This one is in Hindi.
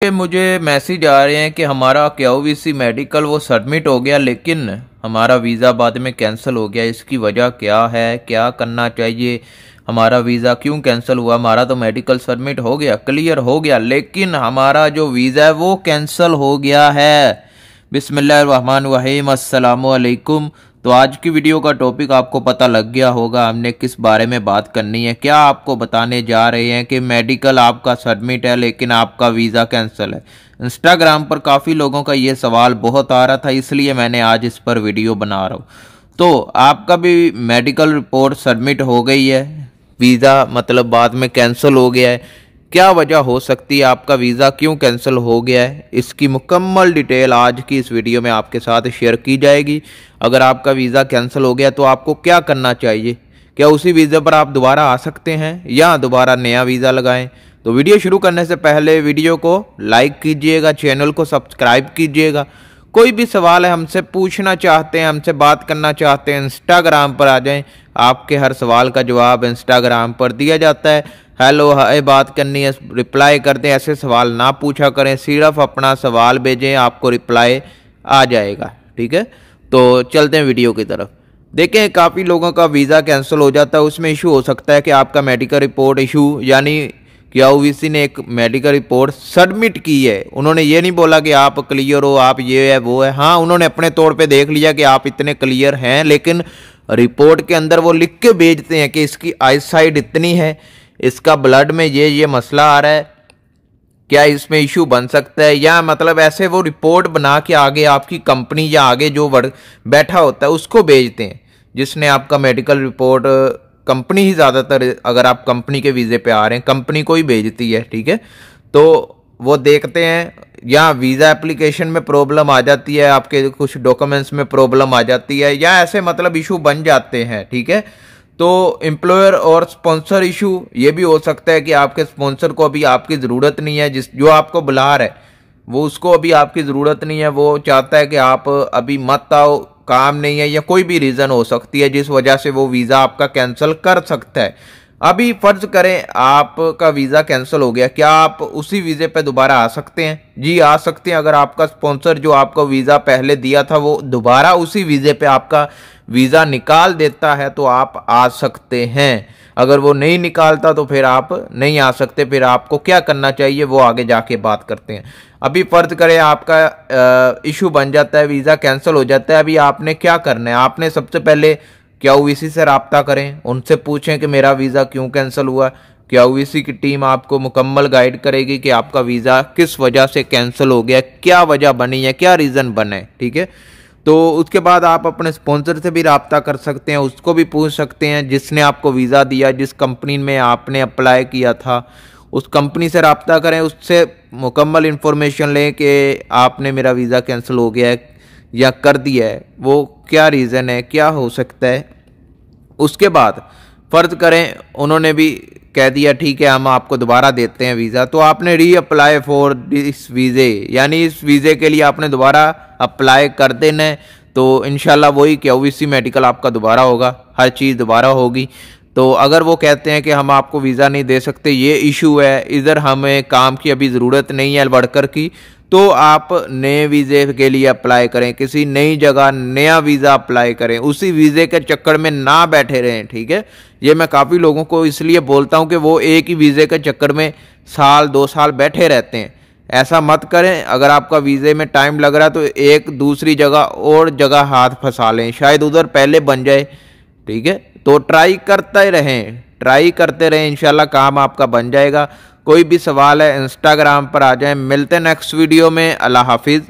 मुझे मैसेज आ रहे हैं कि हमारा KOVC मेडिकल वो सबमिट हो गया, लेकिन हमारा वीज़ा बाद में कैंसिल हो गया। इसकी वजह क्या है, क्या करना चाहिए, हमारा वीज़ा क्यों कैंसिल हुआ? हमारा तो मेडिकल सबमिट हो गया, क्लियर हो गया, लेकिन हमारा जो वीज़ा है वो कैंसिल हो गया है। बिस्मिल्लाहिर्रहमानिर्रहीम, अस्सलामु अलैकुम। तो आज की वीडियो का टॉपिक आपको पता लग गया होगा, हमने किस बारे में बात करनी है। क्या आपको बताने जा रहे हैं कि मेडिकल आपका सबमिट है लेकिन आपका वीज़ा कैंसिल है। इंस्टाग्राम पर काफ़ी लोगों का ये सवाल बहुत आ रहा था, इसलिए मैंने आज इस पर वीडियो बना रहा हूँ। तो आपका भी मेडिकल रिपोर्ट सबमिट हो गई है, वीज़ा मतलब बाद में कैंसिल हो गया है। क्या वजह हो सकती है, आपका वीज़ा क्यों कैंसिल हो गया है, इसकी मुकम्मल डिटेल आज की इस वीडियो में आपके साथ शेयर की जाएगी। अगर आपका वीज़ा कैंसिल हो गया तो आपको क्या करना चाहिए, क्या उसी वीज़े पर आप दोबारा आ सकते हैं या दोबारा नया वीज़ा लगाएं। तो वीडियो शुरू करने से पहले वीडियो को लाइक कीजिएगा, चैनल को सब्सक्राइब कीजिएगा। कोई भी सवाल है हमसे पूछना चाहते हैं, हमसे बात करना चाहते हैं, इंस्टाग्राम पर आ जाएं। आपके हर सवाल का जवाब इंस्टाग्राम पर दिया जाता है। हेलो हाय बात करनी है, रिप्लाई कर दें। ऐसे सवाल ना पूछा करें, सिर्फ अपना सवाल भेजें, आपको रिप्लाई आ जाएगा। ठीक है, तो चलते हैं वीडियो की तरफ। देखें, काफ़ी लोगों का वीज़ा कैंसिल हो जाता है, उसमें इशू हो सकता है कि आपका मेडिकल रिपोर्ट इशू, यानी KOVC ने एक मेडिकल रिपोर्ट सबमिट की है। उन्होंने ये नहीं बोला कि आप क्लियर हो, आप ये है वो है। हाँ, उन्होंने अपने तौर पे देख लिया कि आप इतने क्लियर हैं, लेकिन रिपोर्ट के अंदर वो लिख के भेजते हैं कि इसकी आई साइड इतनी है, इसका ब्लड में ये मसला आ रहा है, क्या इसमें इशू बन सकता है, या मतलब ऐसे वो रिपोर्ट बना के आगे आपकी कंपनी या आगे जो बैठा होता है उसको भेजते हैं, जिसने आपका मेडिकल रिपोर्ट, कंपनी ही ज़्यादातर, अगर आप कंपनी के वीज़े पे आ रहे हैं कंपनी को ही भेजती है। ठीक है, तो वो देखते हैं, या वीज़ा एप्लीकेशन में प्रॉब्लम आ जाती है, आपके कुछ डॉक्यूमेंट्स में प्रॉब्लम आ जाती है, या ऐसे मतलब इशू बन जाते हैं। ठीक है, तो एम्प्लॉयर और स्पॉन्सर इशू ये भी हो सकता है कि आपके स्पॉन्सर को अभी आपकी ज़रूरत नहीं है, जो आपको बुला रहा है वो उसको अभी आपकी ज़रूरत नहीं है, वो चाहता है कि आप अभी मत आओ, काम नहीं है, या कोई भी रीज़न हो सकती है जिस वजह से वो वीज़ा आपका कैंसिल कर सकता है। अभी फ़र्ज़ करें आपका वीज़ा कैंसिल हो गया, क्या आप उसी वीज़े पे दोबारा आ सकते हैं? जी आ सकते हैं। अगर आपका स्पॉन्सर जो आपको वीज़ा पहले दिया था वो दोबारा उसी वीज़े पे आपका वीज़ा निकाल देता है तो आप आ सकते हैं। अगर वो नहीं निकालता तो फिर आप नहीं आ सकते। फिर आपको क्या करना चाहिए वो आगे जाके बात करते हैं। अभी फ़र्ज़ करें आपका इशू बन जाता है, वीज़ा कैंसिल हो जाता है। अभी आपने क्या करना है, आपने सबसे पहले KOVC से रब्ता करें, उनसे पूछें कि मेरा वीज़ा क्यों कैंसिल हुआ। KOVC की टीम आपको मुकम्मल गाइड करेगी कि आपका वीज़ा किस वजह से कैंसिल हो गया, क्या वजह बनी है, क्या रीज़न बने। ठीक है, तो उसके बाद आप अपने स्पॉन्सर से भी रब्ता कर सकते हैं, उसको भी पूछ सकते हैं जिसने आपको वीज़ा दिया, जिस कंपनी में आपने अप्लाई किया था उस कंपनी से रब्ता करें, उससे मुकम्मल इन्फॉर्मेशन लें कि आपने मेरा वीज़ा कैंसिल हो गया है या कर दिया है, वो क्या रीज़न है, क्या हो सकता है। उसके बाद फ़र्ज़ करें उन्होंने भी कह दिया ठीक है हम आपको दोबारा देते हैं वीज़ा, तो आपने री अप्लाई फॉर दिस वीज़े, यानी इस वीज़े के लिए आपने दोबारा अप्लाई कर देना है। तो इंशाल्लाह वही KOVC मेडिकल आपका दोबारा होगा, हर चीज़ दोबारा होगी। तो अगर वो कहते हैं कि हम आपको वीज़ा नहीं दे सकते, ये इशू है, इधर हमें काम की अभी ज़रूरत नहीं है वर्कर की, तो आप नए वीज़े के लिए अप्लाई करें, किसी नई जगह नया वीज़ा अप्लाई करें, उसी वीज़े के चक्कर में ना बैठे रहें। ठीक है, ये मैं काफ़ी लोगों को इसलिए बोलता हूँ कि वो एक ही वीज़े के चक्कर में साल 2 साल बैठे रहते हैं। ऐसा मत करें। अगर आपका वीज़े में टाइम लग रहा है तो एक दूसरी जगह और जगह हाथ फंसा लें, शायद उधर पहले बन जाए। ठीक है, तो ट्राई करते रहें, इंशाल्लाह काम आपका बन जाएगा। कोई भी सवाल है इंस्टाग्राम पर आ जाएं। मिलते हैं नेक्स्ट वीडियो में। अल्लाह हाफिज़।